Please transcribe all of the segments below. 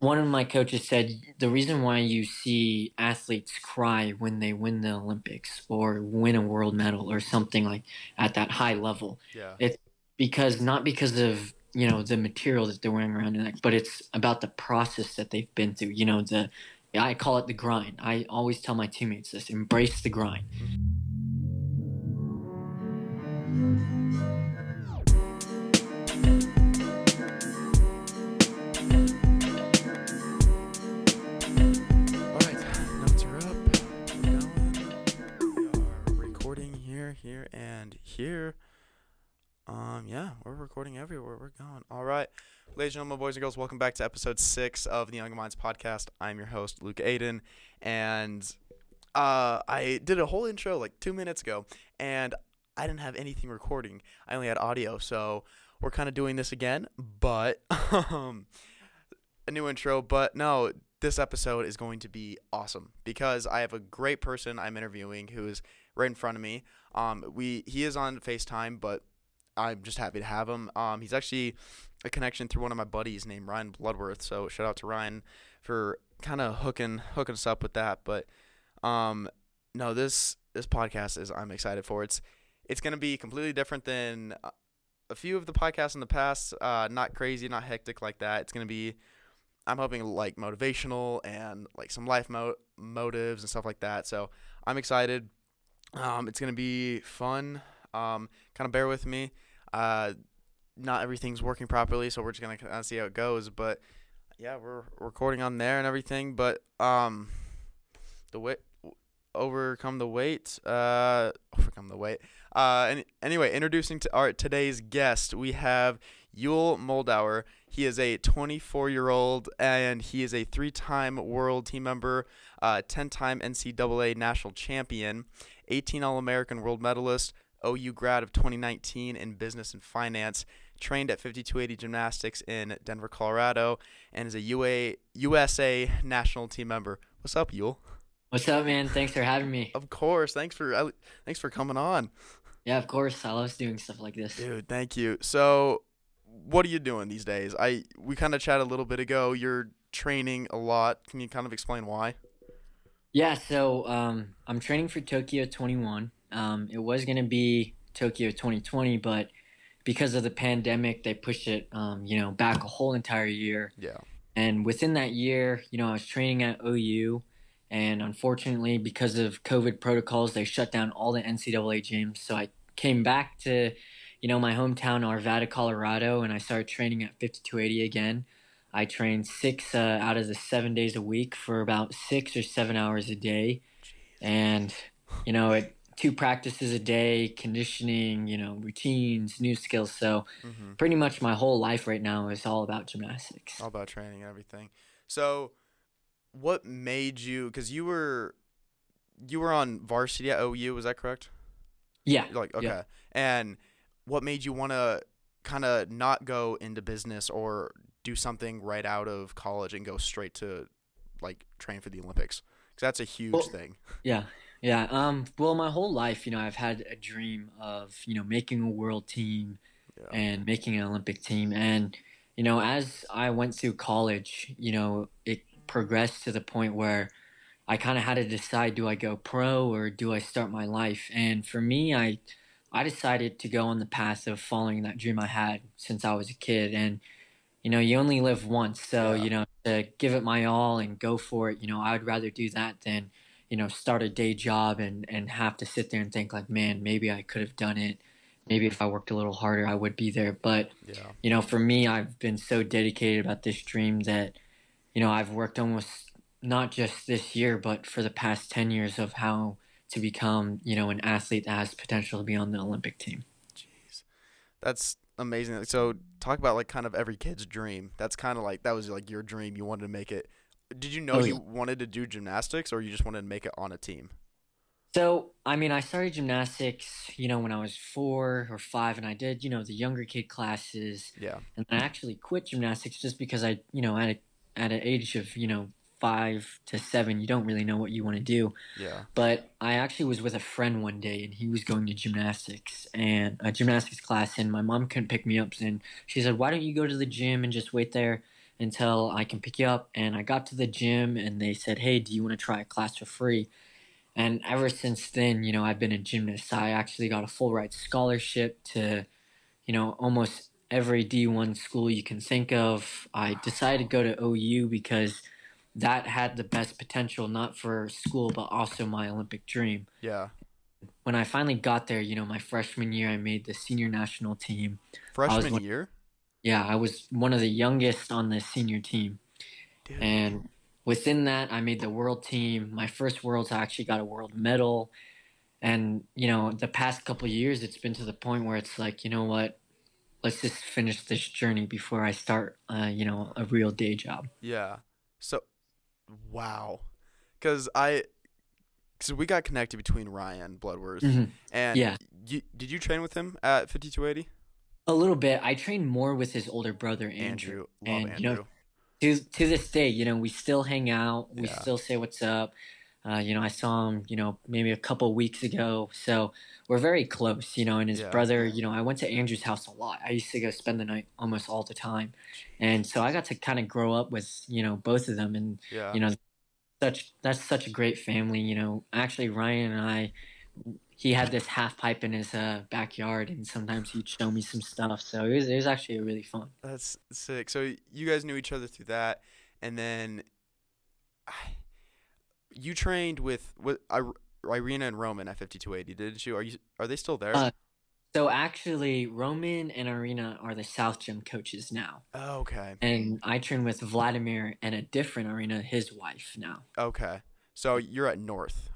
One of my coaches said the reason why you see athletes cry when they win the Olympics or win a world medal or something like at that high level, Yeah. it's because not because of the material that they're wearing around their neck, but it's about the process that they've been through. I call it the grind. I always tell my teammates this: embrace the grind. All right, notes are up. We're going. We are recording here, and here. Yeah, we're recording everywhere. We're going. All right, ladies and gentlemen, boys and girls, welcome back to episode 6 of the Young Minds podcast. I'm your host, Luke Aiden, and I did a whole intro like 2 minutes ago, and I didn't have anything recording. I only had audio, so we're kind of doing this again, but a new intro. But no, this episode is going to be awesome because I have a great person I'm interviewing who is right in front of me. He is on FaceTime, but I'm just happy to have him. He's actually a connection through one of my buddies named Ryan Bloodworth. So shout out to Ryan for kind of hooking us up with that. But no, this podcast is I'm excited for. It's gonna be completely different than a few of the podcasts in the past. Not crazy, not hectic like that. It's gonna be, I'm hoping, like motivational and like some life motives and stuff like that. So I'm excited. It's gonna be fun. Kind of bear with me. Uh, Not everything's working properly, so we're just gonna kind of see how it goes. But yeah, we're recording on there and everything. But the weight, overcome the weight. Overcome the weight. Anyway, introducing to our today's guest, we have Yul Moldauer. He is a 24-year-old, and he is a 3-time world team member, 10-time NCAA national champion, 18 All-American world medalist, OU grad of 2019 in business and finance, trained at 5280 Gymnastics in Denver, Colorado, and is a USA national team member. What's up, Yul? What's up, man? Thanks for having me. Of course. Thanks for coming on. Yeah, of course. I love doing stuff like this. Dude, thank you. So, what are you doing these days? We kind of chatted a little bit ago. You're training a lot. Can you kind of explain why? Yeah, so I'm training for Tokyo 21. It was going to be Tokyo 2020, but because of the pandemic, they pushed it, back a whole entire year. Yeah. And within that year, I was training at OU, and unfortunately, because of COVID protocols, they shut down all the NCAA gyms. So I came back to, my hometown, Arvada, Colorado, and I started training at 5280 again. I trained 6 out of the 7 days a week for about 6 or 7 hours a day, and two practices a day, conditioning, routines, new skills. So Mm-hmm. pretty much my whole life right now is all about gymnastics. All about training and everything. So, what made you? Because you were on varsity at OU. Was that correct? Yeah, Like, yeah. okay. And what made you want to kind of not go into business or do something right out of college and go straight to like train for the Olympics? Because that's a huge Well, thing. yeah, yeah. Well, my whole life, I've had a dream of, making a world team Yeah. and making an Olympic team. And, as I went through college, it progressed to the point where I kind of had to decide, do I go pro or do I start my life? And for me, I decided to go on the path of following that dream I had since I was a kid. And, you only live once. So, Yeah. to give it my all and go for it, I would rather do that than, start a day job and have to sit there and think like, man, maybe I could have done it. Maybe if I worked a little harder, I would be there. But, Yeah. for me, I've been so dedicated about this dream that, I've worked almost not just this year, but for the past 10 years of how to become, an athlete that has potential to be on the Olympic team. Jeez. That's amazing. So talk about like kind of every kid's dream. That's kind of like that was like your dream. You wanted to make it. Did you know Oh, you yeah. wanted to do gymnastics or you just wanted to make it on a team? So, I mean, I started gymnastics, when I was 4 or 5, and I did, the younger kid classes. Yeah. And I actually quit gymnastics just because at an age of, 5 to 7, you don't really know what you want to do. Yeah. But I actually was with a friend one day, and he was going to gymnastics and a gymnastics class, and my mom couldn't pick me up, and she said, "Why don't you go to the gym and just wait there until I can pick you up. And I got to the gym and they said, hey, do you want to try a class for free? And ever since then, I've been a gymnast. I actually got a full ride scholarship to, almost every D1 school you can think of. I Wow. decided to go to OU because that had the best potential, not for school, but also my Olympic dream. Yeah. When I finally got there, my freshman year, I made the senior national team. I was Freshman one, year? yeah, I was one of the youngest on the senior team. Dude. And within that, I made the world team. My first worlds, I actually got a world medal. And, the past couple of years, it's been to the point where it's like, you know what? Let's just finish this journey before I start, a real day job. Yeah. So, wow. Because we got connected between Ryan Bloodworth Hmm. and Yeah, did you train with him at 5280? a little bit. I trained more with his older brother, Andrew. Andrew. Love And, Andrew. to this day, we still hang out. We Yeah. still say what's up. I saw him, maybe a couple weeks ago. So we're very close, and his Yeah. brother, I went to Andrew's house a lot. I used to go spend the night almost all the time. And Jeez. so I got to kind of grow up with, both of them. And, Yeah. you know, that's such a great family. Actually, Ryan and I, he had this half pipe in his backyard, and sometimes he'd show me some stuff. So it was actually really fun. That's sick. So you guys knew each other through that, and then you trained with Irina and Roman at 5280, didn't you? Are they still there? Uh, so actually, Roman and Arena are the South Gym coaches now. Oh, okay. And I train with Vladimir and a different Arena, his wife now. Okay. So you're at North.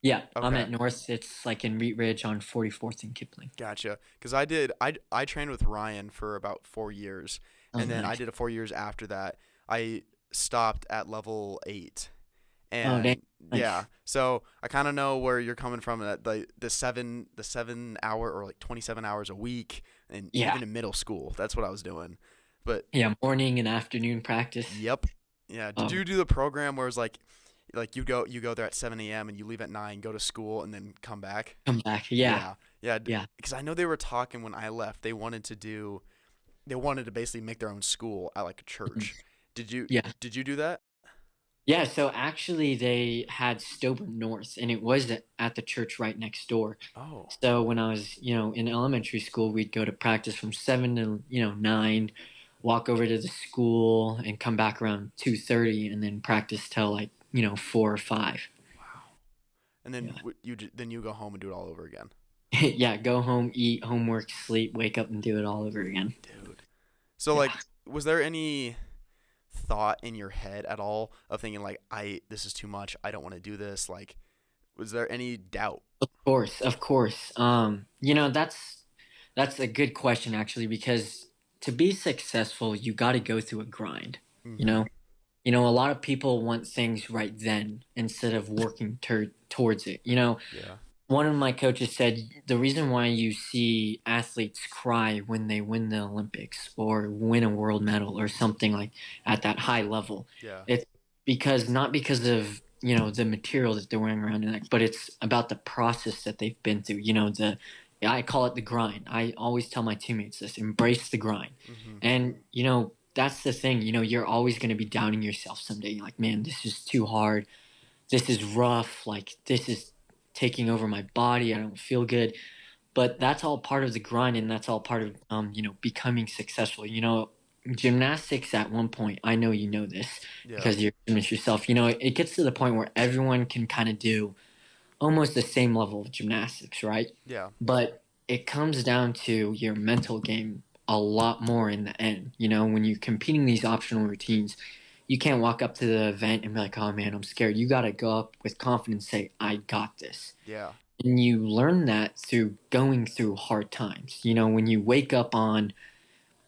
Yeah, I'm Okay. at North. It's like in Wheat Ridge on 44th and Kipling. Gotcha. Because I trained with Ryan for about 4 years, Oh, and then I nice. did 4 years after that. I stopped at level 8, Oh, dang. and yeah, Nice. so I kind of know where you're coming from. That the 7 hour or like 27 hours a week, and Yeah. even in middle school, that's what I was doing. But Yeah, morning and afternoon practice. yep, yeah. Did Oh, you do the program where it's like you go there at 7 a.m. and you leave at 9, go to school, and then come back? come back. Yeah. Yeah, yeah. Yeah. Because I know they were talking when I left. They wanted to basically make their own school at like a Mhm. church. Did you Yeah. did you do that? Yeah, so actually they had Stober North and it was at the church right next door. Oh, So when I was, in elementary school, we'd go to practice from 7 to, 9, walk over to the school and come back around 2:30 and then practice till like, 4 or 5. wow. And then Yeah. then you go home and do it all over again, Yeah, go home, eat, homework, sleep, wake up and do it all over again. dude. So like, Yeah. was there any thought in your head at all of thinking like, I this is too much. I don't want to do this. Like, was there any doubt? Of course, of course. That's a good question actually because to be successful, you got to go through a grind. You Mm-hmm. know, a lot of people want things right then instead of working towards it. Yeah. One of my coaches said the reason why you see athletes cry when they win the Olympics or win a world medal or something like at that high level, Yeah. it's not because of the material that they're wearing around their neck, but it's about the process that they've been through. I call it the grind. I always tell my teammates this: embrace the grind. Mm-hmm. And that's the thing. You're always going to be doubting yourself someday. You're like, man, this is too hard. This is rough. Like this is taking over my body. I don't feel good. But that's all part of the grind, and that's all part of becoming successful. Gymnastics at one point. I know you know this Yeah. because you're a gymnast yourself. It gets to the point where everyone can kind of do almost the same level of gymnastics, right? Yeah. But it comes down to your mental game a lot more in the end. When you're competing these optional routines, you can't walk up to the event and be like, oh man, I'm scared. You got to go up with confidence, say, I got this. Yeah. And you learn that through going through hard times. When you wake up on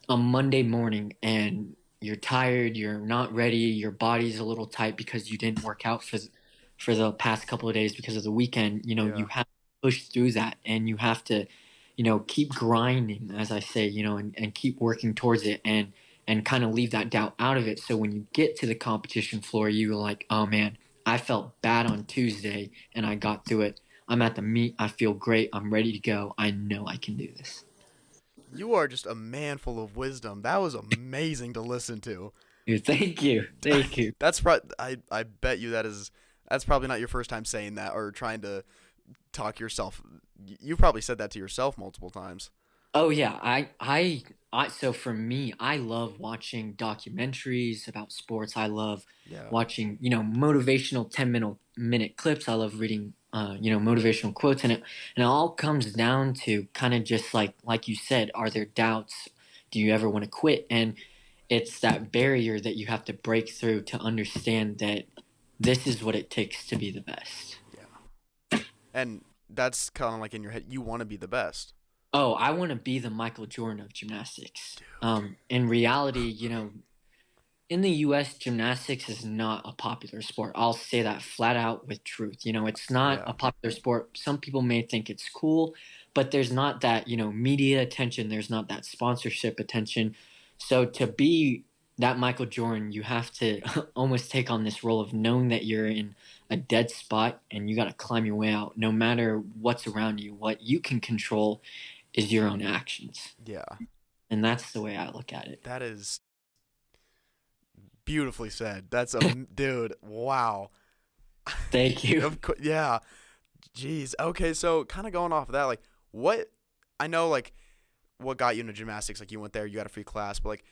a Monday morning and you're tired, you're not ready, your body's a little tight because you didn't work out for the past couple of days because of the weekend, you Yeah. have to push through that and you have to, keep grinding, as I say, and keep working towards it and kind of leave that doubt out of it. So when you get to the competition floor, you're like, oh man, I felt bad on Tuesday and I got through it. I'm at the meet. I feel great. I'm ready to go. I know I can do this. You are just a man full of wisdom. That was amazing to listen to. Thank you. Thank you. That's I bet you that's probably not your first time saying that or trying to talk yourself. You probably said that to yourself multiple times. Oh yeah, so for me, I love watching documentaries about sports. I love Yeah. watching, motivational 10-minute clips. I love reading motivational quotes, and it all comes down to kind of just like you said, are there doubts? Do you ever want to quit? And it's that barrier that you have to break through to understand that this is what it takes to be the best. Yeah. And that's kind of like in your head. You want to be the best. Oh, I want to be the Michael Jordan of gymnastics. In reality, in the US, gymnastics is not a popular sport. I'll say that flat out with truth. It's not Yeah. a popular sport. Some people may think it's cool, but there's not that, media attention, there's not that sponsorship attention. So to be that Michael Jordan, you have to almost take on this role of knowing that you're in a dead spot and you got to climb your way out no matter what's around you. What you can control is your own actions. Yeah. And that's the way I look at it. That is beautifully said. That's a dude. Wow. Thank you. Yeah. Jeez. Okay, so kind of going off of that, like, what I know, like, what got you into gymnastics? Like, you went there, you got a free class, but like,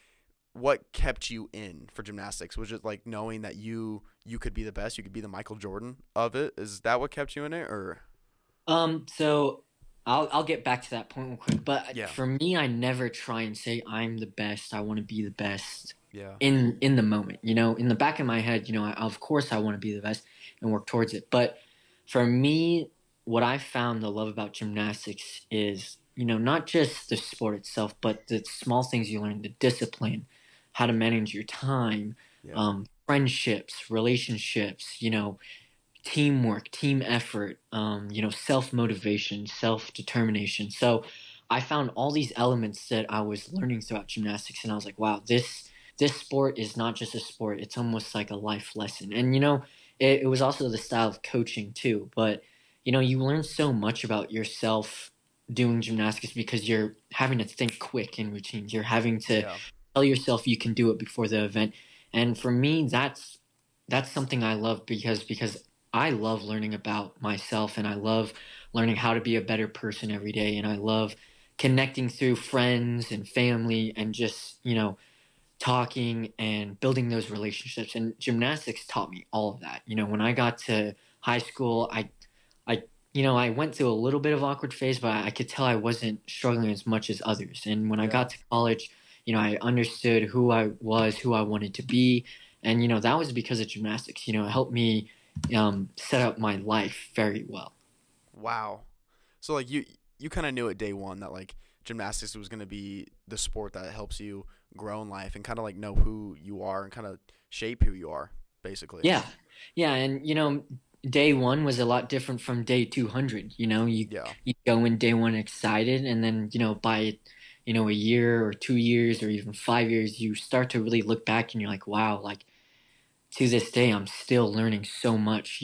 what kept you in for gymnastics? Was it like knowing that you could be the best, you could be the Michael Jordan of it? Is that what kept you in it, or? So I'll get back to that point real quick. But Yeah. for me, I never try and say I'm the best. I want to be the best Yeah. in the moment. In the back of my head, of course I want to be the best and work towards it. But for me, what I found to love about gymnastics is, not just the sport itself, but the small things you learn, the discipline, how to manage your time, Yeah. friendships, relationships, teamwork, team effort, self motivation, self determination. So I found all these elements that I was learning throughout gymnastics, and I was like, wow, this sport is not just a sport; it's almost like a life lesson. And it was also the style of coaching too. But you learn so much about yourself doing gymnastics because you're having to think quick in routines. You're having to Yeah. tell yourself you can do it before the event. And for me, that's something I love because I love learning about myself and I love learning how to be a better person every day. And I love connecting through friends and family and just, talking and building those relationships. And gymnastics taught me all of that. When I got to high school, I went through a little bit of awkward phase, but I could tell I wasn't struggling as much as others. And when I Yeah. got to college, I understood who I was, who I wanted to be. And, that was because of gymnastics. It helped me set up my life very well. Wow. So like you kind of knew at day one that like gymnastics was going to be the sport that helps you grow in life and kind of like know who you are and kind of shape who you are, basically. Yeah. Yeah. And, day one was a lot different from day 200. Yeah. You go in day one excited, and then, by, a year or 2 years or even 5 years, you start to really look back and you're like, wow, like, to this day, I'm still learning so much.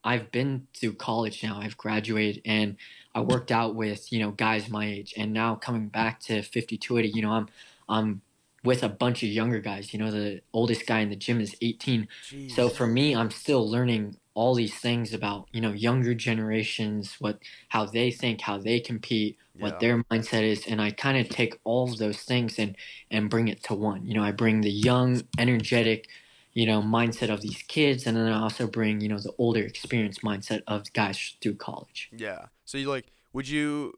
I've been through college now. I've graduated, and I worked out with guys my age, and now coming back to 5280, I'm with a bunch of younger guys. The oldest guy in the gym is 18. So Jeez. for me, I'm still learning all these things about younger generations, how they think, how they compete, what Yeah. their mindset is, and I kind of take all of those things and bring it to one. I bring the young, energetic mindset of these kids, and then I also bring the older experienced mindset of guys through college. Yeah. So you like would you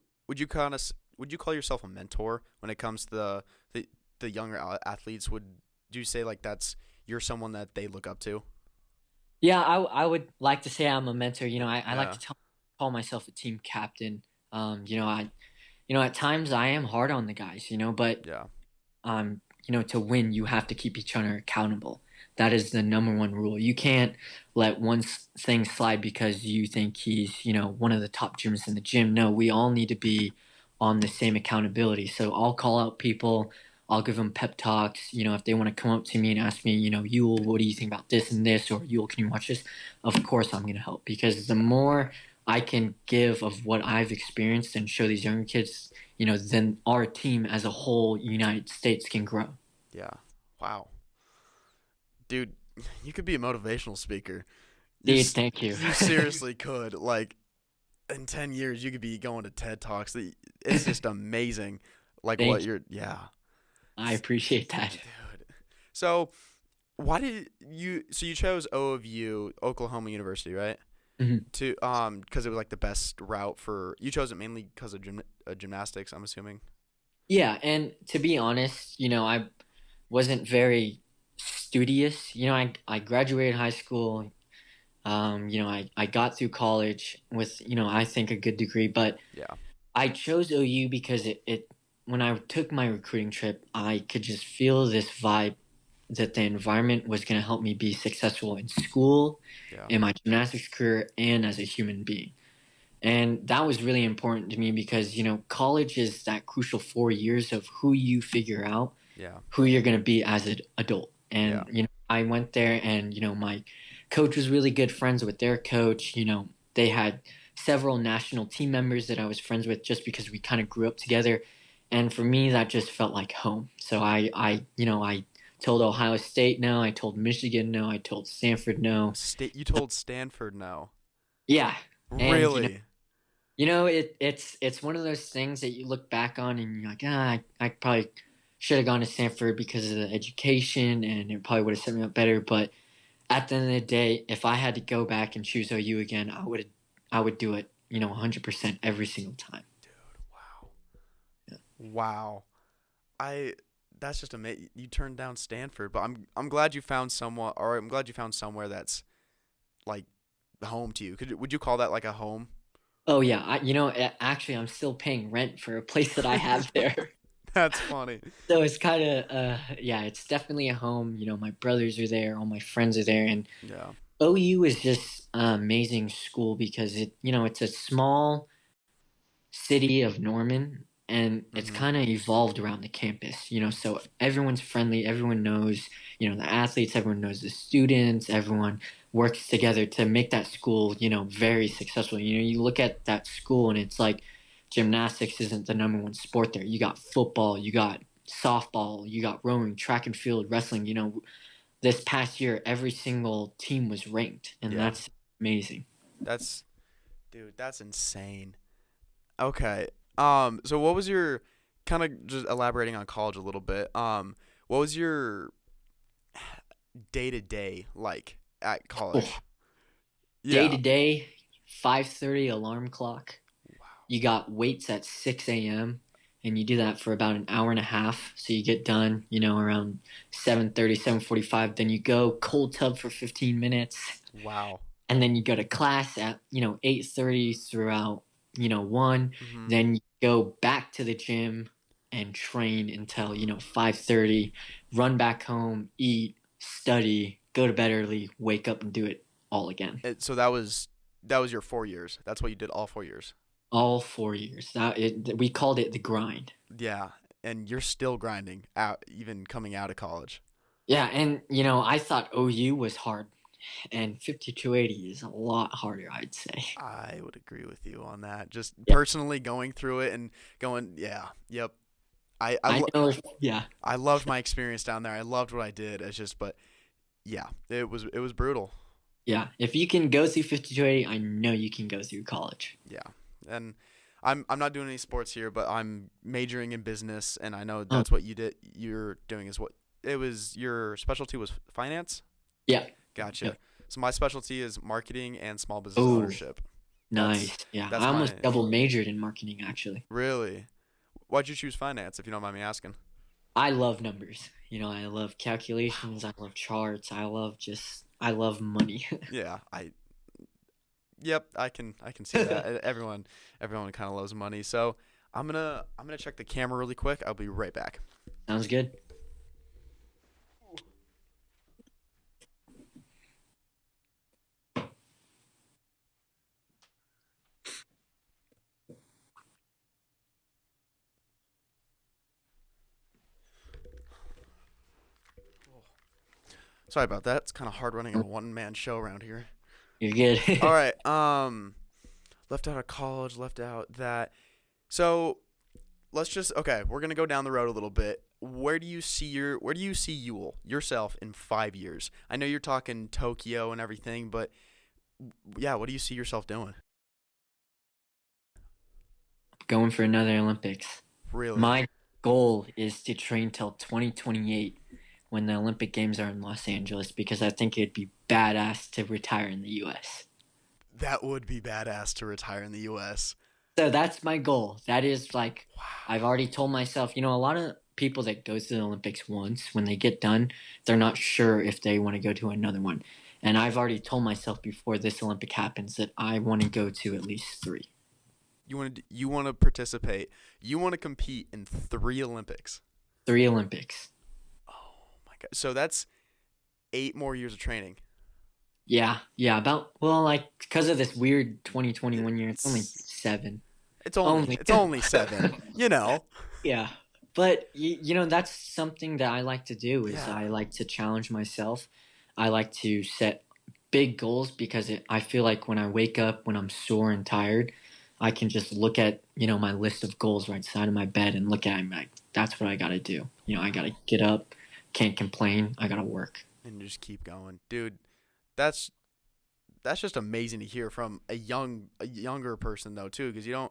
kind of would you call yourself a mentor when it comes to the younger athletes? Would you say like that's you're someone that they look up to? Yeah, I would like to say I'm a mentor. I like Yeah. to call myself a team captain. I at times I am hard on the guys, but Yeah. to win, you have to keep each other accountable. That is the number one rule. You can't let one thing slide because you think he's, one of the top gyms in the gym. No, we all need to be on the same accountability. So I'll call out people. I'll give them pep talks. If they want to come up to me and ask me, Yul, what do you think about this and this? Or Yul, can you watch this? Of course, I'm going to help because the more I can give of what I've experienced and show these younger kids, then our team as a whole, United States, can grow. Yeah. Wow. dude, you could be a motivational speaker. Dude, thank you. You seriously could. Like in 10 years, you could be going to TED Talks. It's just amazing. Like what Thank you. you're, yeah, I appreciate that. dude. So why did you? So you chose O of U, Oklahoma University, right? Mhm. Because it was like the best route for you. Chose it mainly because of gymnastics, I'm assuming. Yeah, and to be honest, I wasn't very studious. I graduated high school. I got through college with, I think a good degree, but Yeah, I chose OU because when I took my recruiting trip, I could just feel this vibe that the environment was going to help me be successful in school, yeah, in my gymnastics career, and as a human being. And that was really important to me because, college is that crucial 4 years of who you figure out yeah, who you're going to be as an adult. yeah. And, I went there and, my coach was really good friends with their coach. They had several national team members that I was friends with just because we kind of grew up together. And for me, that just felt like home. So I told Ohio State no, I told Michigan no, I told Stanford no. You told Stanford no. Yeah. And, Really? it's one of those things that you look back on and you're like, I probably should have gone to Stanford because of the education and it probably would have set me up better. But at the end of the day, if I had to go back and choose OU again, I would do it, 100% every single time. Dude, wow. Yeah. Wow. I that's just amazing. You turned down Stanford, but I'm glad you found someone, or I'm glad you found somewhere that's like home to you. Would you call that like a home? Oh yeah, actually, I'm still paying rent for a place that I have there. That's funny. So it's kind of, yeah, it's definitely a home. My brothers are there, all my friends are there, and Yeah. OU is just an amazing school because it's a small city of Norman, and it's Mhm. kind of evolved around the campus. So everyone's friendly, everyone knows, the athletes, everyone knows the students, everyone works together to make that school, very successful. You look at that school and it's like gymnastics isn't the number one sport there. You got football, you got softball, you got rowing, track and field, wrestling. This past year, every single team was ranked, and Yeah. that's amazing. That's dude, that's insane. Okay. So what was your kind of just elaborating on college a little bit? What was your day to day like at Oh, college? day Yeah. to day, 5:30 alarm clock. Wow. You got weights at 6 a.m. and you do that for about an hour and a half. So you get done, around 7:30, 7:45. Then you go cold tub for 15 minutes. Wow. And then you go to class at 8:30 throughout 1. Mhm. Then you go back to the gym and train until 5:30, run back home, eat, study, go to bed early, wake up and do it all again. So that was your 4 years. That's what you did all 4 years. All 4 years. We called it the grind. Yeah, and you're still grinding out, even coming out of college. Yeah, and I thought OU was hard, and 5280 is a lot harder, I'd say. I would agree with you on that. Just Yeah, personally going through it and going, yeah, yep. I I, I lo- know. Yeah, I loved my experience down there. I loved what I did. It's just, but yeah, it was brutal. yeah. If you can go through 5280, I know you can go through college. Yeah, and I'm not doing any sports here, but I'm majoring in business, and I know Oh, that's what you did. You're doing is what it was. Your specialty was finance. yeah. Gotcha. Yep. So my specialty is marketing and small business Oh, ownership. That's nice. Yeah, that's I my almost double majored in marketing actually. really. Why'd you choose finance, if you don't mind me asking? I love numbers. I love Wow. calculations. I love charts. I love money. Yeah, yep, I can see that. Everyone kind of loves money. So I'm gonna check the camera really quick. I'll be right back. Sounds good. Sorry about that. It's kind of hard running a one man show around here. You're All good. right. Left out of college. Left out that. So let's just okay. We're gonna go down the road a little bit. where do you see Yule yourself in 5 years? I know you're talking Tokyo and everything, but yeah, what do you see yourself doing? Going for another Olympics. Really? My goal is to train till 2028 when the Olympic Games are in Los Angeles because I think it'd be badass to retire in the US. That would be badass to retire in the U.S. So that's my goal. That is like I've Wow. already told myself, a lot of people that go to the Olympics once, when they get done, they're not sure if they want to go to another one. And I've already told myself before this Olympic happens that I want to go to at least three. You want to participate. You want to compete in 3 Olympics. Three Olympics. Oh my god. So that's 8 more years of training. Yeah, yeah, like because of this weird 2021 year, it's only It's seven. it's only Only. it's only 7. You know. Yeah. But that's something that I like to do is Yeah. I like to challenge myself. I like to set big goals because I feel like when I wake up when I'm sore and tired, I can just look at, my list of goals right side of my bed and look at it and be like, that's what I got to do. I got to get up, can't complain, I got to work. And just keep going, dude. That's that's just amazing to hear from a younger person though too, because you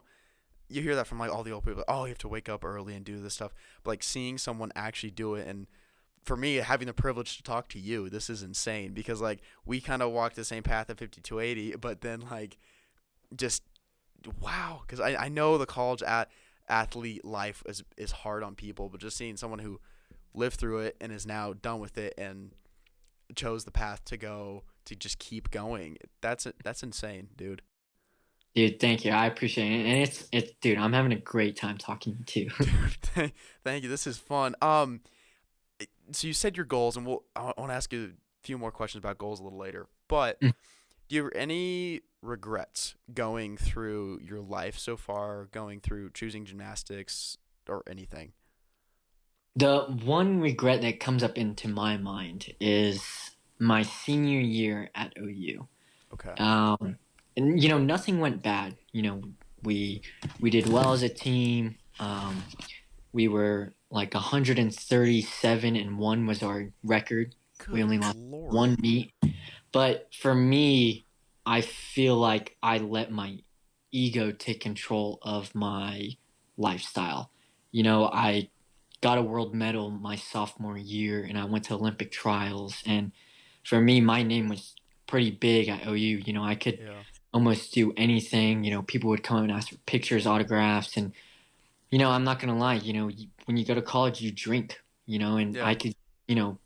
hear that from like all the old people. Oh, you have to wake up early and do this stuff. But like seeing someone actually do it, and for me having the privilege to talk to you, this is insane because like we kind of walked the same path at 5280, but then like just wow, because I know the athlete life is hard on people, but just seeing someone who lived through it and is now done with it and chose the path to go to just keep going. That's insane, dude. Dude, thank you. I appreciate it. And dude, I'm having a great time talking to you. Dude, thank you. This is fun. So you said your goals, and I want to ask you a few more questions about goals a little later. But do you have any regrets going through your life so far, going through choosing gymnastics or anything? The one regret that comes up into my mind is my senior year at OU. Okay. And nothing went bad. We we did well as a team. We were like 137 and one was our record. We Good only lost lord. one meet. But for me, I feel like I let my ego take control of my lifestyle. I got a world medal my sophomore year and I went to Olympic trials. And for me, my name was pretty big at OU. I could Yeah. almost do anything. People would come and ask for pictures, autographs. And, I'm not going to lie, when you go to college, you drink, and Yeah. I could, you know,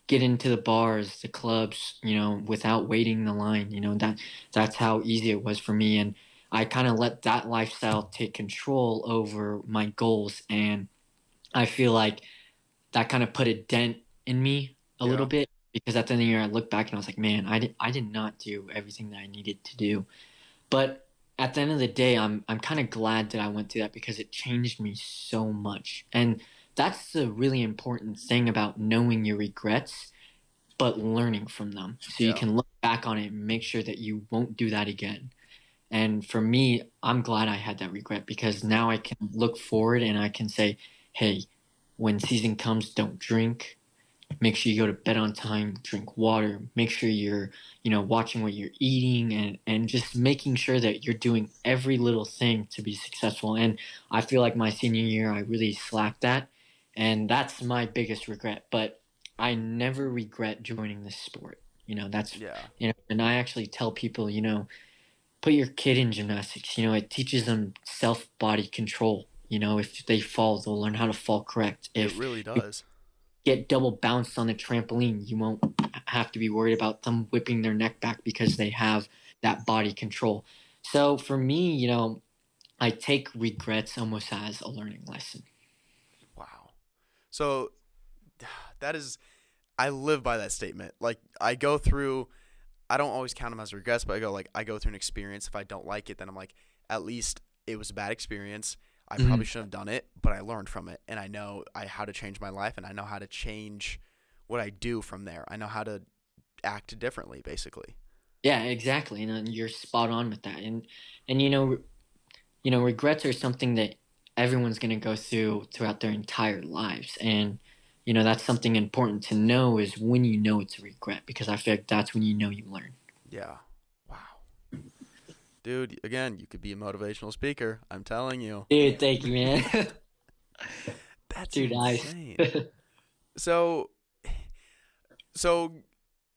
get into the bars, the clubs, without waiting the line. That's how easy it was for me. And I kind of let that lifestyle take control over my goals. And I feel like that kind of put a dent in me a little Yeah. bit because at the end of the year, I look back and I was like, man, I did not do everything that I needed to do. But at the end of the day, I'm kind of glad that I went through that because it changed me so much. And that's the really important thing about knowing your regrets, but learning from them. So you Yeah. can look back on it and make sure that you won't do that again. And for me, I'm glad I had that regret because now Yeah. I can look forward and I can say, hey, when season comes, don't drink. Make sure you go to bed on time, drink water, make sure you're, watching what you're eating and just making sure that you're doing every little thing to be successful. And I feel like my senior year, I really slacked that. And that's my biggest regret. But I never regret joining this sport. Yeah. And I actually tell people, put your kid in gymnastics. It teaches them self body control. If they fall, they'll learn how to fall correct. It If really you does. get double bounced on the trampoline, you won't have to be worried about them whipping their neck back because they have that body control. So for me, I take regrets almost as a learning lesson. Wow. So that is I live by that statement. Like I go through I don't always count them as regrets, but I go through an experience. If I don't like it, then I'm like, at least it was a bad experience. I Mhm. probably shouldn't have done it, but I learned from it, and I know how to change my life, and I know how to change what I do from there. I know how to act differently, basically. Yeah, exactly. And you're spot on with that. And regrets are something that everyone's going to go throughout their entire lives. And, that's something important to know is when you know it's a regret, because I feel like that's when you learn. Yeah. Wow. Dude, again, you could be a motivational speaker. I'm telling you. Dude, thank you, man. That's Dude, nice. insane. So, so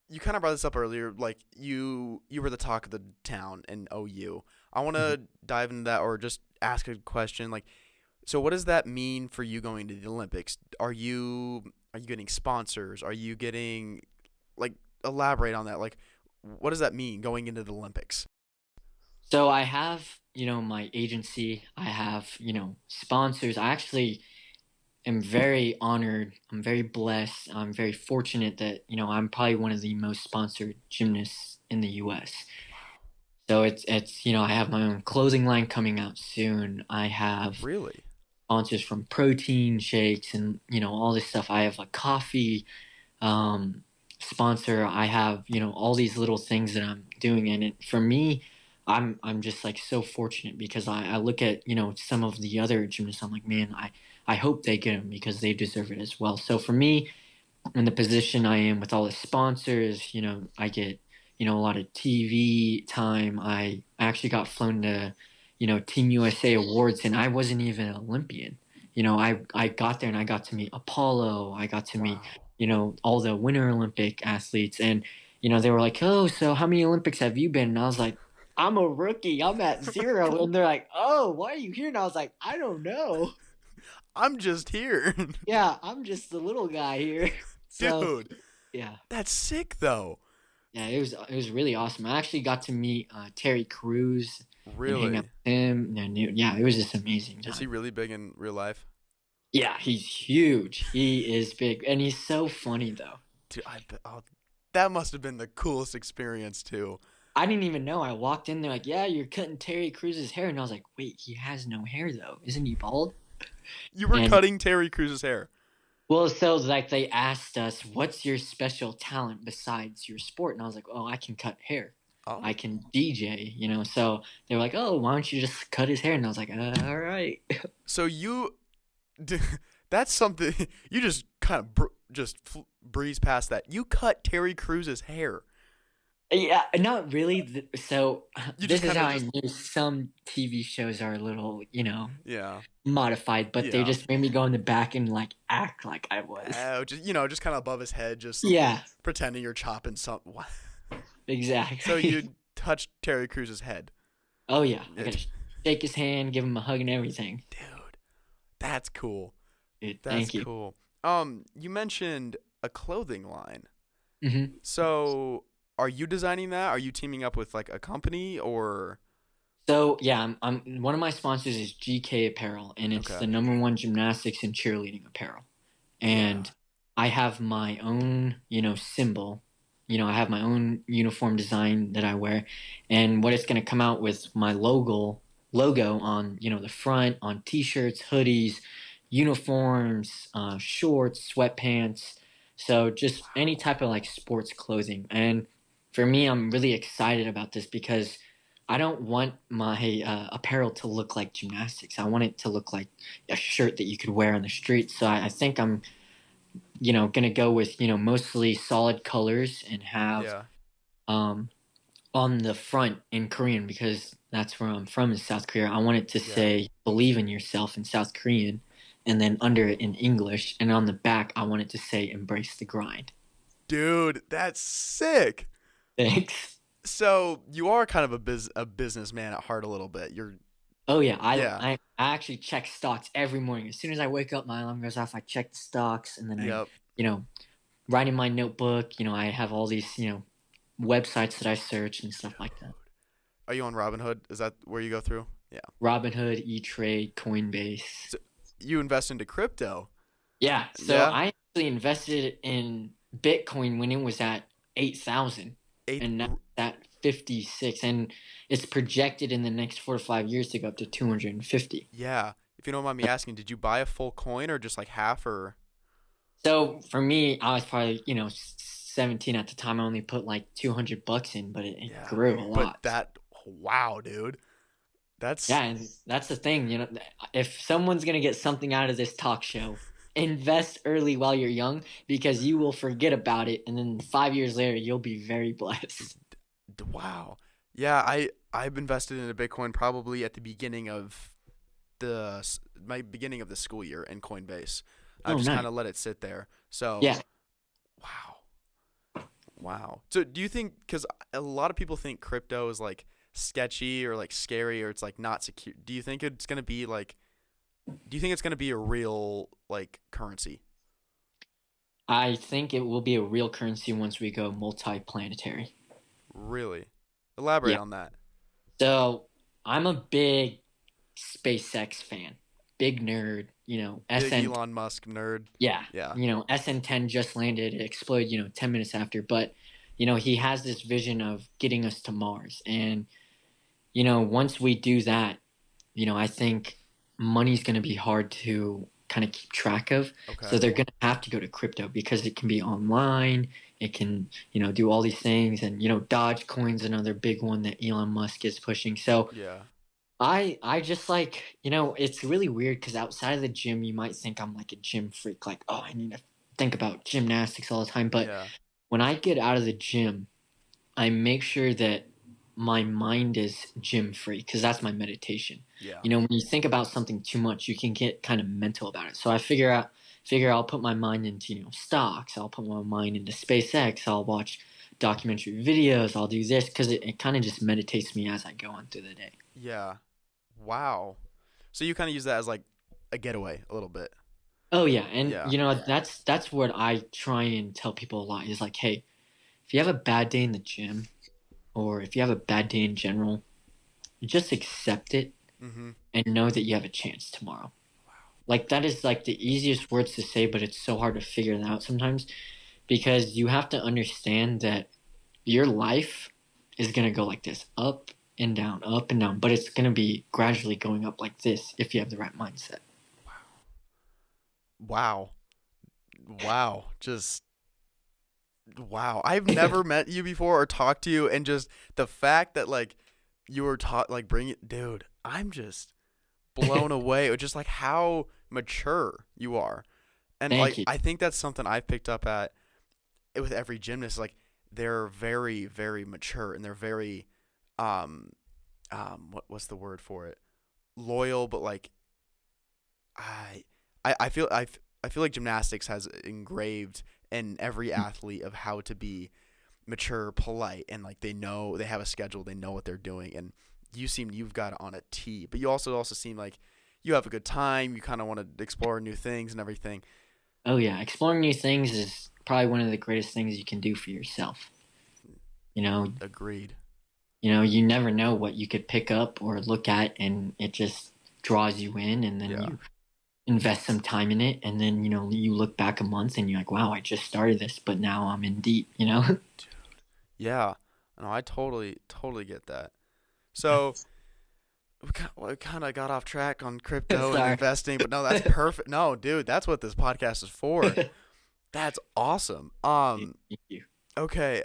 you kind of brought this up earlier. Like you were the talk of the town in OU. I want Mhm. to dive into that, or just ask a question. Like, so what does that mean for you going to the Olympics? Are you getting sponsors? Are you getting, like, elaborate on that? Like, what does that mean going into the Olympics? So I have, my agency, I have, sponsors. I actually am very honored. I'm very blessed. I'm very fortunate that, I'm probably one of the most sponsored gymnasts in the US. So it's I have my own clothing line coming out soon. I have Really? sponsors from protein shakes and all this stuff. I have a coffee um, sponsor. I have all these little things that I'm doing, and for me, I'm just like so fortunate because I look at some of the other gymnasts. I'm like, man, I hope they get them because they deserve it as well. So for me, in the position I am with all the sponsors, I get, a lot of TV time. I actually got flown to, Team USA awards and I wasn't even an Olympian. I got there and I got to meet Apollo. I got to meet, Wow. all the Winter Olympic athletes. And, they were like, oh, so how many Olympics have you been? And I was like, I'm a rookie. I'm at zero. And they're like, oh, why are you here? And I was like, I don't know. I'm just here. Yeah, I'm just the little guy here. So, Dude, yeah. that's sick though. Yeah, it was really awesome. I actually got to meet Terry Crews and hang out Really? with him. And yeah, it was just an amazing Is he time. really big in real life? Yeah, he's huge. He is big, and he's so funny though. Dude, that must have been the coolest experience too. I didn't even know. I walked in there like, yeah, you're cutting Terry Crews's hair, and I was like, wait, he has no hair though, isn't he bald? You were And cutting Terry Cruz's hair. well, so like they asked us, what's your special talent besides your sport? And I was like, oh, I can cut hair. I Oh, can DJ, So they were like, oh, why don't you just cut his hair? And I was like, all right. so that's something you just kind of breeze past that. You cut Terry Cruz's hair. Yeah, not really. So You just this is kind how of I just knew some TV shows are a little, yeah, modified, but they yeah. just made me go in the back and like act like I was. Just kind of above his head, just Yeah, pretending you're chopping something. So exactly. you touched Terry Cruz's head. Oh yeah, I It, gotta shake his hand, give him a hug and everything. dude, that's cool. Dude, That's thank you. cool. You mentioned a clothing line. hmm So, are you designing that? Are you teaming up with like a company or? So yeah, I'm one of my sponsors is GK Apparel, and it's Okay. the number one gymnastics and cheerleading apparel. Yeah. And I have my own, symbol. I have my own uniform design that I wear, and what it's going to come out with my logo on, the front on t-shirts, hoodies, uniforms, shorts, sweatpants. So just any Wow. type of like sports clothing. And for me, I'm really excited about this because I don't want my apparel to look like gymnastics. I want it to look like a shirt that you could wear on the street. So I think I'm, gonna go with mostly solid colors and have Yeah. um on the front in Korean because that's where I'm from is South Korea. I want it to Yeah. say "Believe in yourself" in South Korean, and then under it in English, and on the back I want it to say "Embrace the grind." Dude, that's sick. Thanks. So, you are kind of a businessman at heart a little bit. Oh yeah, Yeah. I actually check stocks every morning. As soon as I wake up, my alarm goes off. I check the stocks, and then I, Yep. you know, write in my notebook. I have all these, websites that I search and stuff like that. Are you on Robinhood? Is that where you go through? Yeah. Robinhood, E-Trade, Coinbase. So, you invest into crypto. Yeah, so Yeah. I actually invested in Bitcoin when it was at 8,000 Eight. and now it's at 56 and it's projected in the next 4 to 5 years to go up to 250. Yeah. If you don't mind me asking, did you buy a full coin or just like half or? So for me, I was probably, 17 at the time. I only put like $200 in, but it Yeah. grew a But lot. wow, dude. That's Yeah, and that's the thing. If someone's gonna get something out of this talk show, invest early while you're young because you will forget about it, and then 5 years later you'll be very blessed. wow. Yeah, I've invested in a Bitcoin probably at the beginning of my beginning of the school year in Coinbase. I've Oh, just kind nice. of let it sit there. So, Yeah, wow. Wow. So, do you think cuz a lot of people think crypto is like sketchy or like scary or it's like not secure. Do you think it's going to be like do you think it's going to be a real like currency? I think it will be a real currency once we go multi-planetary. Really? Elaborate Yeah. on that. So I'm a big SpaceX fan, big nerd. Big SN. Elon Musk nerd. Yeah, Yeah. SN10 just landed. It exploded, 10 minutes after. But he has this vision of getting us to Mars, and once we do that, I think money's going to be hard to kind of keep track of. So Okay. they're going to have to go to crypto because it can be online. It can, do all these things. And, Dogecoin's another big one that Elon Musk is pushing. So Yeah. I just like, it's really weird because outside of the gym, you might think I'm like a gym freak. Like, oh, I need to think about gymnastics all the time. But Yeah. when I get out of the gym, I make sure that my mind is gym free because that's my meditation. Yeah. When you think about something too much, you can get kind of mental about it. So I figure I'll put my mind into, stocks. I'll put my mind into SpaceX. I'll watch documentary videos. I'll do this because it kind of just meditates me as I go on through the day. Yeah. Wow. So you kind of use that as like a getaway a little bit. Oh yeah, and Yeah. that's what I try and tell people a lot is like, hey, if you have a bad day in the gym or if you have a bad day in general, just accept it Mhm. and know that you have a chance tomorrow. Like that is like the easiest words to say, but it's so hard to figure that out sometimes because you have to understand that your life is gonna go like this, up and down, but it's gonna be gradually going up like this if you have the right mindset. Wow. Wow. Just wow. I've never met you before or talked to you and just the fact that like you were taught like bring it dude, I'm just blown away with just like how mature you are. And Thank like you. I think that's something I've picked up at with every gymnast like they're very very mature and they're very um what's the word for it? Loyal but like I I feel like gymnastics has engraved in every athlete of how to be mature, polite, and like they have a schedule, they know what they're doing, and you've got it on a tee, but you also seem like you have a good time. You kind of want to explore new things and everything. Oh yeah, exploring new things is probably one of the greatest things you can do for yourself. You know, Agreed. you never know what you could pick up or look at and it just draws you in and then Yeah. you invest some time in it and then, you look back a month and you're like, "Wow, I just started this, but now I'm in deep." Dude. Yeah. No, I totally get that. So we kind of got off track on crypto and Sorry. investing, but no, that's perfect. No, dude, that's what this podcast is for. That's awesome. Thank you. Okay.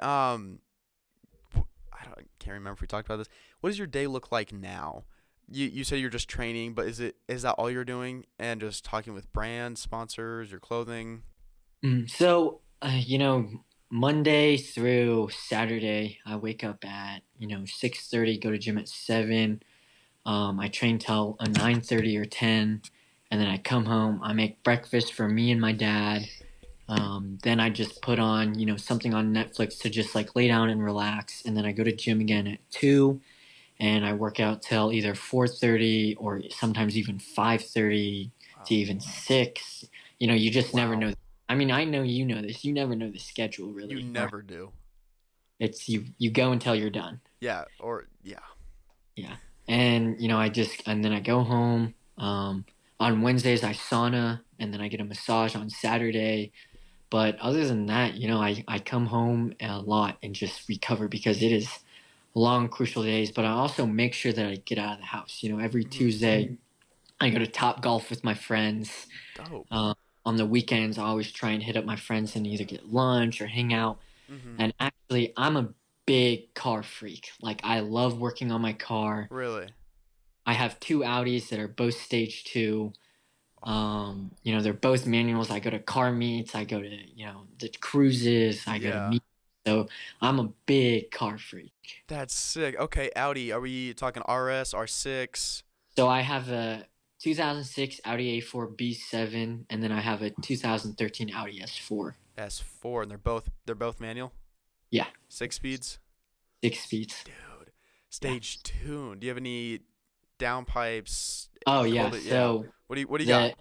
Can't remember if we talked about this. What does your day look like now? You say you're just training, but is that all you're doing and just talking with brands, sponsors, your clothing? So, Monday through Saturday, I wake up at, 6:30, go to gym at 7. I train till 9:30 or 10, and then I come home. I make breakfast for me and my dad. Then I just put on, something on Netflix to just like lay down and relax. And then I go to gym again at 2, and I work out till either 4:30 or sometimes even 5:30 to Wow. even 6. You just never Wow. know. I mean, I know you know this. You never know the schedule You really, or never do. it's you go until you're done. Yeah. Or yeah. Yeah. And and then I go home. On Wednesdays I sauna and then I get a massage on Saturday. But other than that, I come home a lot and just recover because it is long, crucial days. But I also make sure that I get out of the house. Every Hmm. Tuesday I go to Top Golf with my friends. Dope. Uh, on the weekends, I always try and hit up my friends and either get lunch or hang out. Hmm. And actually, I'm a big car freak. Like, I love working on my car. Really. I have two Audis that are both stage two. Oh, They're both manuals. I go to car meets. I go to the cruises. I go to yeah. meet. So I'm a big car freak. That's sick. Okay, Audi. Are we talking RS, R6, So I have a 2006 Audi A4 B7, and then I have a 2013 Audi S4. S4, and they're both manual? Yeah, 6 speeds? 6 speeds. Dude. Yeah. Stage tune. Do you have any downpipes? Oh yeah. Hold it. Yeah. So What do you got?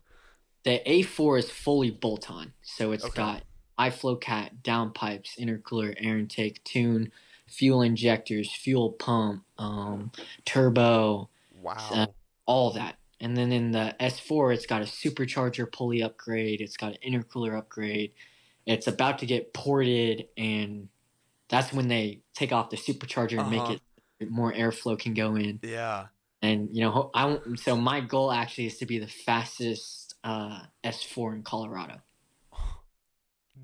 the the A4 is fully bolt-on. So it's Okay. got iFlow cat, downpipes, intercooler, air intake, tune, fuel injectors, fuel pump, turbo, uh, Wow. all that. And then in the S4, it's got a supercharger pulley upgrade. It's got an intercooler upgrade. It's about to get ported, and that's when they take off the supercharger and make Uh-huh. it more airflow can go in. Yeah. And so my goal actually is to be the fastest S4 in Colorado.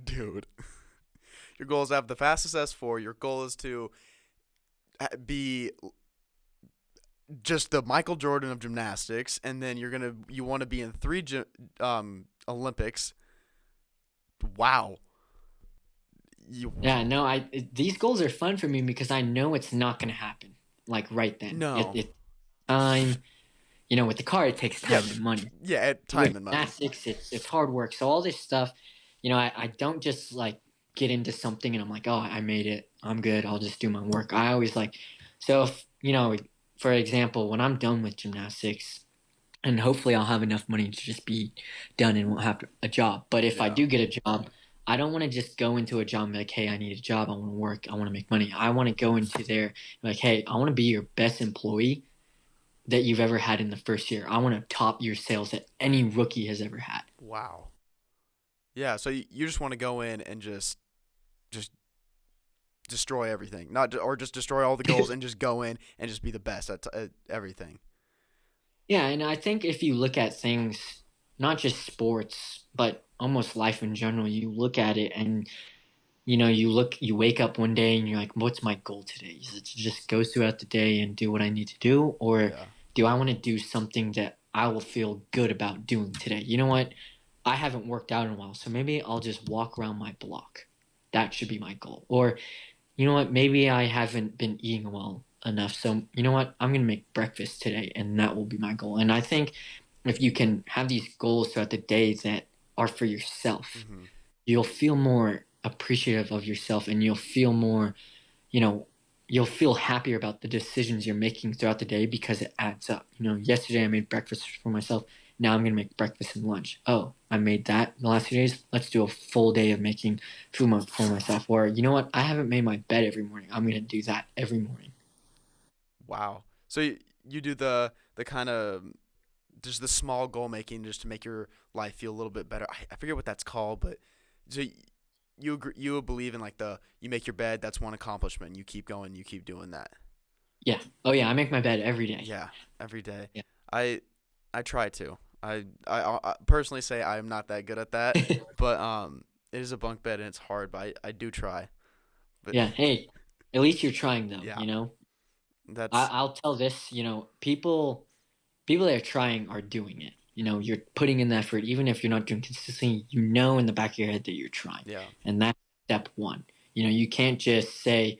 Dude. Your goal is to have the fastest S4. Your goal is to be just the Michael Jordan of gymnastics, and then you want to be in three Olympics. Wow. You Yeah, no, these goals are fun for me because I know it's not going to happen like right then. no. It time, with the car it takes Yeah, time and money. yeah. At With time and money. gymnastics, it's hard work. So all this stuff, I don't just like get into something and I'm like, oh, I made it. I'm good. I'll just do my work. I always like, so if, for example, when I'm done with gymnastics, and hopefully I'll have enough money to just be done and won't have a job. But if I Yeah. do get a job, I don't want to just go into a job and be like, hey, I need a job. I want to work. I want to make money. I want to go into there like, hey, I want to be your best employee that you've ever had in the first year. I want to top your sales that any rookie has ever had. Wow. Yeah. So you just want to go in and just destroy everything, not or just destroy all the goals and just go in and just be the best at everything. Yeah, and I think if you look at things, not just sports, but almost life in general, you look at it and you wake up one day and you're like, what's my goal today? Is it to just go throughout the day and do what I need to do? Or Yeah. do I want to do something that I will feel good about doing today? You know what? I haven't worked out in a while, so maybe I'll just walk around my block. That should be my goal. Or, you know what? Maybe I haven't been eating well enough. So, you know what? I'm going to make breakfast today, and that will be my goal. And I think if you can have these goals throughout the day that are for yourself, Mm-hmm. you'll feel more appreciative of yourself and you'll feel more, you know, you'll feel happier about the decisions you're making throughout the day because it adds up. Yesterday I made breakfast for myself. Now I'm going to make breakfast and lunch. Oh, I made that the last few days. Let's do a full day of making food for myself. Or, you know what? I haven't made my bed every morning. I'm going to do that every morning. Wow. So you do the kind of just the small goal making just to make your life feel a little bit better. I forget what that's called, but so you believe in like you make your bed. That's one accomplishment. You keep going. You keep doing that. Yeah. Oh, yeah. I make my bed every day. Yeah, every day. Yeah. I I try to. I personally say I am not that good at that, but it is a bunk bed and it's hard, but I do try. But Yeah. Hey, at least you're trying, though. yeah, that's I'll tell this, people that are trying are doing it. You're putting in the effort, even if you're not doing consistently. In the back of your head that you're trying, yeah, and that's step one. You can't just say,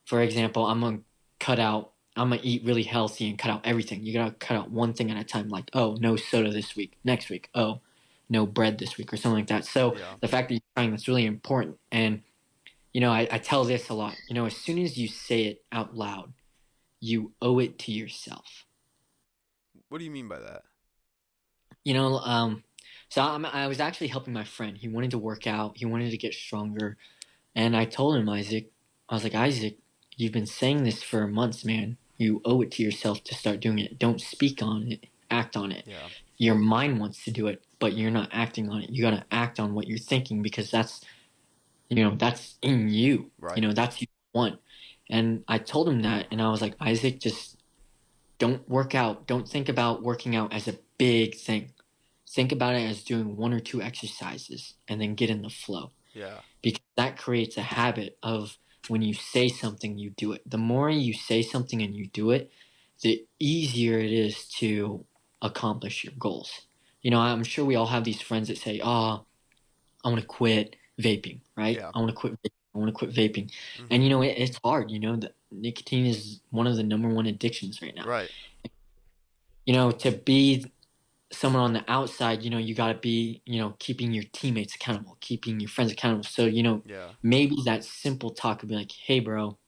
for example, I'm gonna eat really healthy and cut out everything. You gotta cut out one thing at a time. Like, oh, no soda this week. Next week, oh, no bread this week, or something like that. So yeah. the fact that you're trying, that's really important. And I tell this a lot. As soon as you say it out loud, you owe it to yourself. What do you mean by that? You know, um, I was actually helping my friend. He wanted to work out. He wanted to get stronger, and I told him, Isaac, I was like, Isaac, you've been saying this for months, man. You owe it to yourself to start doing it. Don't speak on it. Act on it. Yeah, Your mind wants to do it, but you're not acting on it. You gotta act on what you're thinking because that's in you. right. That's you want. And I told him that, and I was like, Isaac, just don't work out. Don't think about working out as a big thing. Think about it as doing one or two exercises and then get in the flow Yeah, because that creates a habit of when you say something, you do it. The more you say something and you do it, the easier it is to accomplish your goals. I'm sure we all have these friends that say, "Oh, I want to quit vaping, right? Yeah. I want to quit. I want to quit vaping." And Mhm. it's hard. The nicotine is one of the number one addictions right now. Right. To be someone on the outside, you got to be, keeping your teammates accountable, keeping your friends accountable. So, Yeah. maybe that simple talk would be like, "Hey, bro,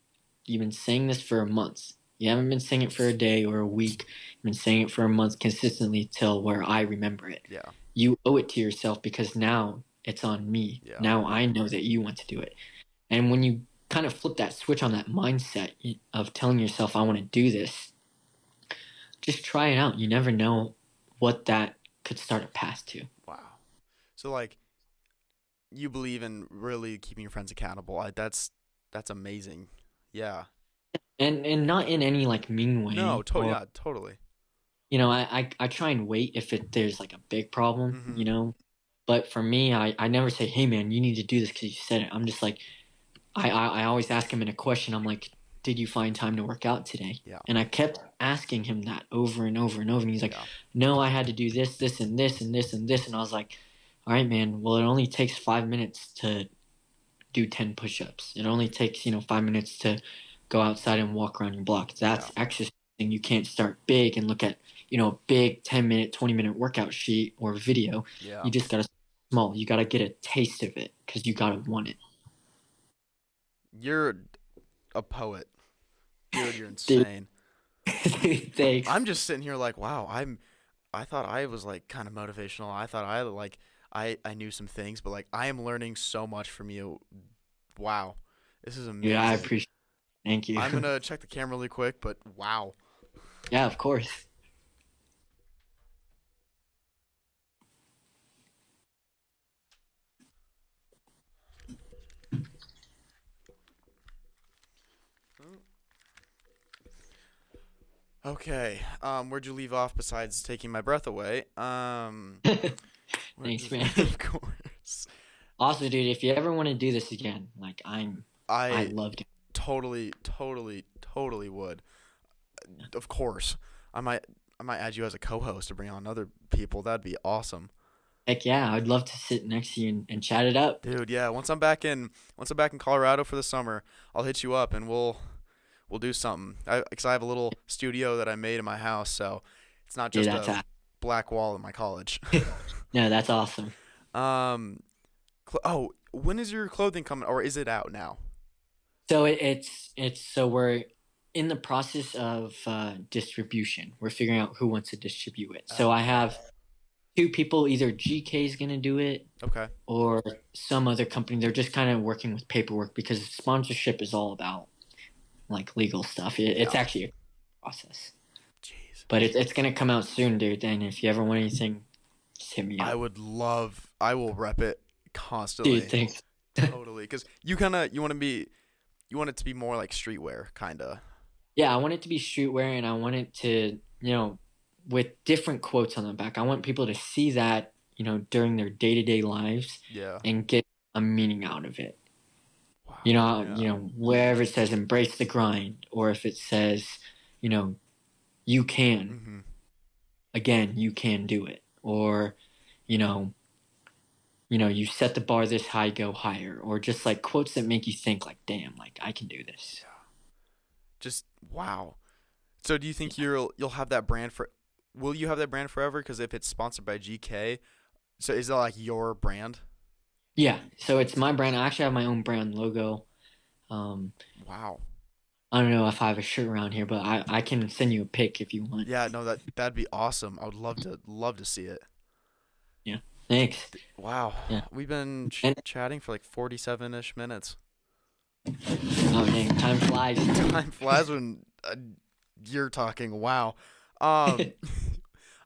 you've been saying this for a month. You haven't been saying it for a day or a week. You've been saying it for a month consistently till where I remember it. Yeah. You owe it to yourself because now it's on me. Yeah. Now I know that you want to do it." And when you kind of flip that switch on that mindset of telling yourself, "I want to do this," just try it out. You never know what that could start a path to. Wow. So like you believe in really keeping your friends accountable. That's amazing. Yeah. And not in any like mean No, way, or yeah, totally. I try and wait if there's like a big problem, Mhm. but for me, I never say, "Hey man, you need to do this because you said it." I'm just like, I always ask him in a question. I'm like, "Did you find time to work out today?" Yeah. And I kept asking him that over and over and over, and he's like, Yeah. "No, I had to do this, this, and this, and this, and this." And I was like, "All right, man. Well, it only takes 5 minutes to do 10 push-ups. It only takes 5 minutes to go outside and walk around your block. Yeah. That's exercising. You can't start big and look at a big 10-minute, 20-minute workout sheet or video. Yeah. You just gotta start small. You gotta get a taste of it because you gotta want You're a poet. Dude, you're it. insane. Dude, thanks. I'm just sitting here like, wow, I thought I was like kind of motivational. I thought I knew some things, but like I am learning so much from you. Wow. This is Dude, I amazing. appreciate it. Thank you. I'm going to check the camera really quick, but wow. Yeah, of course. Okay. Where'd you leave off besides taking my breath away? Thanks, man. Of course. Also, dude, if you ever want to do this again, like I I loved it. totally would. Of course. I might I might add you as a co-host to bring on other people. That'd be awesome. Heck yeah, I'd love to sit next to you and chat it up. Dude, yeah, once I'm back in Colorado for the summer, I'll hit you up and we'll do something. Cuz I have a little studio that I made in my house, so it's not Dude, just that's a black wall in my college. no, that's awesome. um when is your clothing coming or is it out now? So it's so we're in the process of distribution. We're figuring out who wants to distribute it. So I Okay. have two people. Either GK is gonna do it Okay. or some other company. They're just kind of working with paperwork because sponsorship is all about like legal stuff. It's Yeah. actually a process, Jeez. but it's gonna come out soon, dude. And if you ever want anything, just hit me up, I will rep it dude. constantly. Thanks. Totally. Cuz you want it to be more like streetwear kind of. Yeah, I want it to be streetwear, and I want it to, with different quotes on the back. I want people to see that, during their day-to-day lives Yeah. and get a meaning out of it. Wow. Yeah. Wherever it says embrace the grind, or if it says, you know, you can, Mhm. again, you can do it. Or, you know, you set the bar this high, go higher. Or just like quotes that make you think like, damn, like I can do this. Yeah. Just wow. So do you think you'll have that brand for will you have that brand forever cuz if it's sponsored by GK, so is that like your brand? Yeah, so it's my brand. I actually have my own brand logo. Um, Wow. I don't know if I have a shirt around here, but I can send you a pic if you want. Yeah, no that'd be awesome. I would love to see it. Yeah, thanks. Wow. Yeah, We've been and chatting for like 47ish minutes. oh dang, time flies. Time flies when you're talking. Wow. Um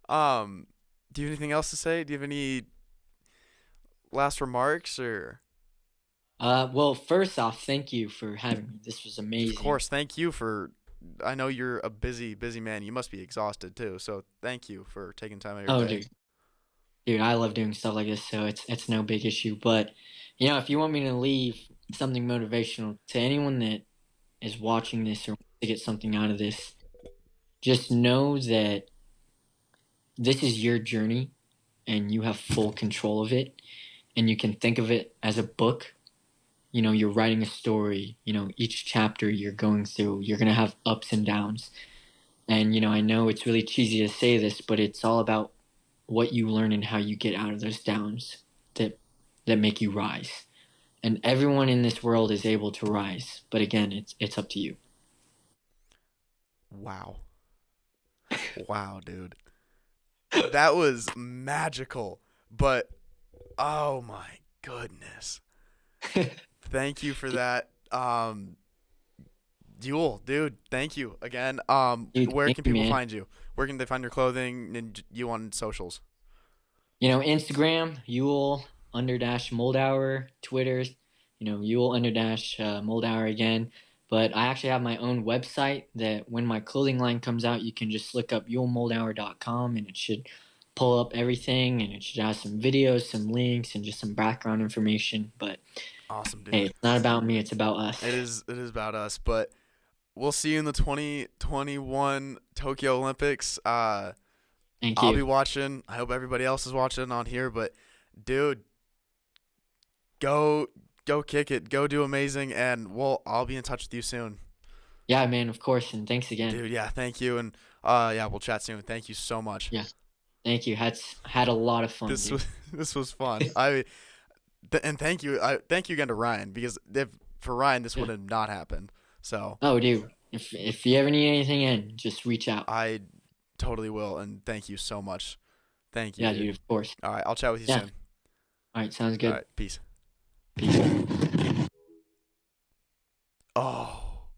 um do you have anything else to say? Do you have any last remarks or Well, first off, thank you for having me. This was of amazing. course, thank you for I know you're a busy man. You must be exhausted too. So, thank you for taking time out of your Oh, day. dude, I love doing stuff like this, so it's no big issue. But if you want me to leave something motivational to anyone that is watching this or wants to get something out of this, just know that this is your journey and you have full control of it. And you can think of it as a book. You're writing a story. Each chapter you're going through, you're going to have ups and downs. And, I know it's really cheesy to say this, but it's all about what you learn and how you get out of those downs that make you rise. And everyone in this world is able to rise, but again, it's up to you. Wow. Wow, dude. That was magical. But oh my goodness. Thank you for that. Yul, dude, thank you again. Dude, Where thank can you, people man. find you? Where can they find your clothing and you on socials? Instagram, Yul under dash Moldauer, Twitter, Yul under dash Moldauer again. But I actually have my own website that when my clothing line comes out, you can just look up yulmoldauer.com and it should pull up everything and it should have some videos, some links, and just some background information. But Awesome, hey, dude. it's not about me, it's about us. It is about us, but we'll see you in the 2021 Tokyo Olympics. Thank I'll be you. watching. I hope everybody else is watching on here, but dude, go go kick it. Go do amazing and I'll be in touch with you soon. Yeah, man, of course, and thanks again. Dude, yeah, thank you and yeah, we'll chat soon. Thank you so much. Yeah, thank you. Had a lot of fun, This dude. was this was fun. And thank you. Thank you again to Ryan because if for Ryan this would Yeah. have not happened. So, Oh, dude, if you ever need anything in, just reach out. I totally will and thank you so much. Thank you, Yeah, dude. dude, of course. All right, I'll chat with you Yeah. soon. All right, sounds All good. right, peace. Peace. Oh,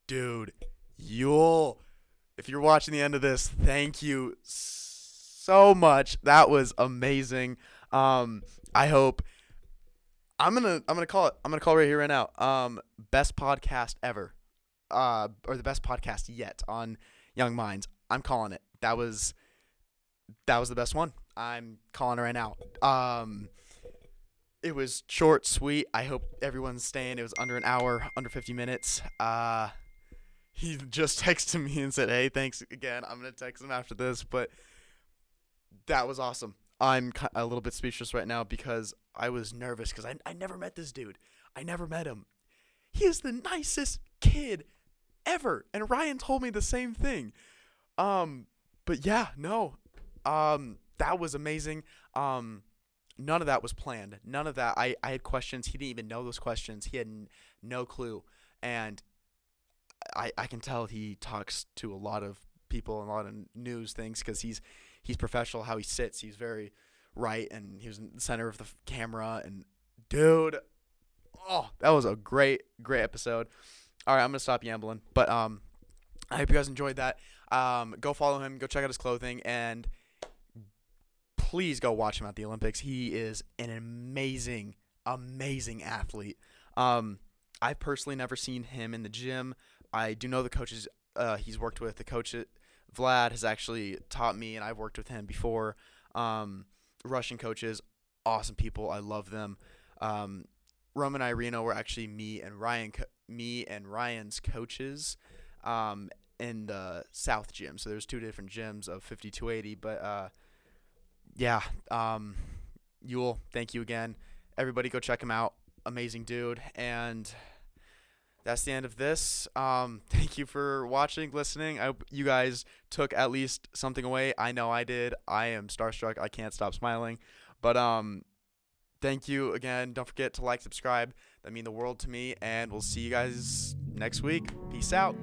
dude, Yule, if you're watching the end of this, thank you so much. That was amazing. I hope I'm gonna call right here right now. Best podcast ever. Or the best podcast yet on Young Minds. I'm calling it. That was the best one. I'm calling it right now. It was short, sweet. I hope everyone's staying. It was under an hour, under 50 minutes. He just texted me and said, "Hey, thanks again." I'm gonna text him after this, but that was awesome. I'm a little bit speechless right now because I was nervous because I never met this dude. I never met him. He is the nicest kid ever, and Ryan told me the same thing. But yeah, no, that was amazing. None of that was planned. None of that. I had questions. He didn't even know those questions. He had no clue, and I can tell he talks to a lot of people and a lot of news things because he's professional. How he sits, he's very right, and he was in the center of the camera. And dude, oh, that was a great episode. All right, I'm gonna stop yambling, but I hope you guys enjoyed that. Go follow him. Go check out his clothing, and please go watch him at the Olympics. He is an amazing athlete. I've personally never seen him in the gym. I do know the coaches he's worked with. The coach Vlad has actually taught me, and I've worked with him before. Russian coaches, awesome people. I love them. Roman and Irina were actually me and Ryan's coaches in the South gym. So there's two different gyms of 5280. But yeah, Yul, thank you again. Everybody go check him out. Amazing dude. And that's the end of this. Thank you for watching, listening. I hope you guys took at least something away. I know I did. I am starstruck. I can't stop smiling. But thank you again. Don't forget to like, subscribe. That mean the world to me. And we'll see you guys next week. Peace out.